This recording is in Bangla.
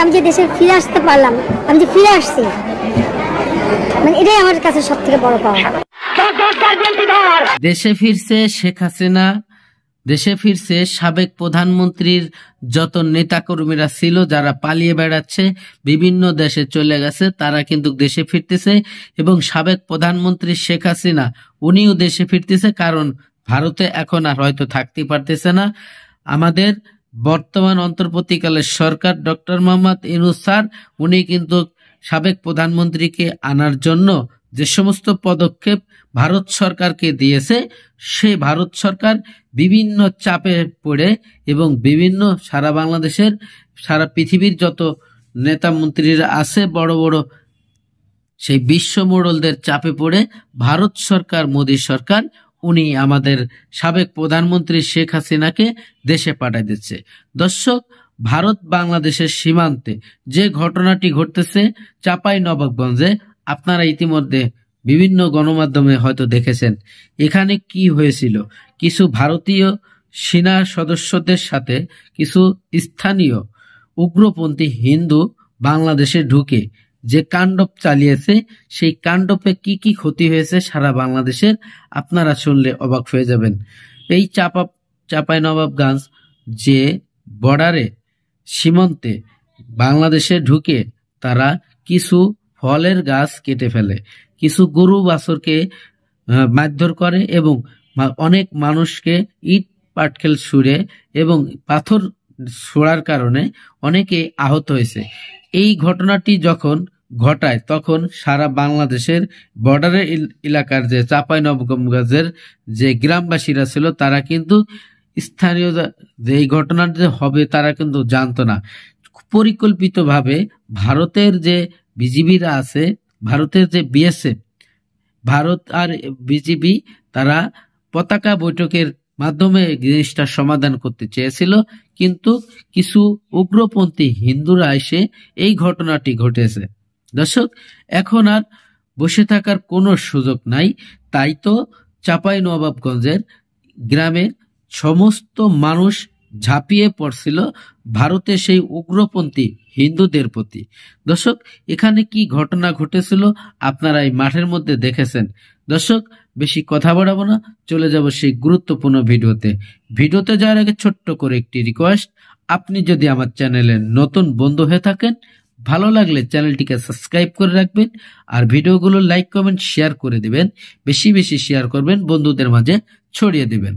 আমি যে দেশে ফিরে আসতে পারলাম, আমি যে ফিরে আসছি, মানে এটাই আমার কাছে সব থেকে বড় পাওয়া। দেশে ফিরছে শেখ হাসিনা, দেশে ফিরছে সাবেক প্রধানমন্ত্রীর যত নেতাকর্মীরা ছিল যারা পালিয়ে বেড়াচ্ছে বিভিন্ন দেশে চলে গেছে, তারা কিন্তু দেশে ফিরতেছে। এবং সাবেক প্রধানমন্ত্রী শেখ হাসিনা উনিও দেশে ফিরতেছে, কারণ ভারতে এখন আর হয়তো থাকতে পারতেছে না। আমাদের বর্তমান অন্তর্বর্তীকালের সরকার ডক্টর মোহাম্মদ ইউনূস স্যার, উনি কিন্তু সাবেক প্রধানমন্ত্রীকে আনার জন্য যে সমস্ত পদক্ষেপ ভারত সরকারকে দিয়েছে, সেই ভারত সরকার বিভিন্ন চাপে পড়ে এবং বিভিন্ন সারা বাংলাদেশের, সারা পৃথিবীর যত নেতা মন্ত্রীরা আছে বড় বড়, সেই বিশ্ব মোড়লদের চাপে পড়ে ভারত সরকার, মোদী সরকার, উনি আমাদের সাবেক প্রধানমন্ত্রী শেখ হাসিনাকে দেশে পাঠাই দিচ্ছে। দর্শক, ভারত বাংলাদেশের সীমান্তে যে ঘটনাটি ঘটতেছে চাঁপাইনবাবগঞ্জে, আপনারা ইতিমধ্যে বিভিন্ন গণমাধ্যমে হয়তো দেখেছেন। এখানে কি হয়েছিল, কিছু ভারতীয় সেনা সদস্যদের সাথে কিছু স্থানীয় উগ্রপন্থী হিন্দু বাংলাদেশে ঢুকে যে কাণ্ডব চালিয়েছে, সেই কাণ্ডবে কি কি ক্ষতি হয়েছে সারা বাংলাদেশের, আপনারা শুনলে অবাক হয়ে যাবেন। এই চাঁপাইনবাবগঞ্জ যে বর্ডারে সীমান্তে বাংলাদেশে ঢুকে তারা কিছু ফলের গাছ কেটে ফেলে, কিছু গরু বাছুরকে মারধর করে এবং অনেক মানুষকে ইট পাটকেল ছুঁড়ে এবং পাথর ছোড়ার কারণে অনেকে আহত হয়েছে। এই ঘটনাটি যখন ঘটায় তখন সারা বাংলাদেশের বর্ডারের এলাকার যে চাঁপাইনবাবগঞ্জের যে গ্রামবাসীরা ছিল, তারা কিন্তু স্থানীয় যে এই ঘটনার যে হবে তারা কিন্তু জানতো না। পরিকল্পিতভাবে ভারতের যে বিজিবিরা আছে, ভারতের যে বিএসএফ, ভারত আর বিজিবি, তারা পতাকা বৈঠকের মাধ্যমে জিনিসটা সমাধান করতে চেয়েছিল, কিন্তু কিছু উগ্রপন্থী হিন্দুরা এসে এই ঘটনাটি ঘটেছে। দর্শক, এখন আর বসে থাকার কোনো সুযোগ নাই। তাই তো চাঁপাইনবাবগঞ্জের গ্রামে সমস্ত মানুষ ঝাঁপিয়ে পড়ছিল ভারতের সেই উগ্রপন্থী হিন্দুদের প্রতি। দর্শক, এখানে কি ঘটনা ঘটেছিল আপনারা এই মাঠের মধ্যে দেখেছেন। দর্শক, বেশি কথা বাড়াবো না, চলে যাব সেই গুরুত্বপূর্ণ ভিডিওতে যাওয়ার আগে ছোট্ট করে একটি রিকোয়েস্ট, আপনি যদি আমার চ্যানেলে নতুন বন্ধু হয়ে থাকেন, ভালো লাগলে চ্যানেলটিকে সাবস্ক্রাইব করে রাখবেন আর ভিডিওগুলো লাইক কমেন্ট শেয়ার করে দিবেন, বেশি বেশি শেয়ার করবেন, বন্ধুদের মাঝে ছড়িয়ে দিবেন।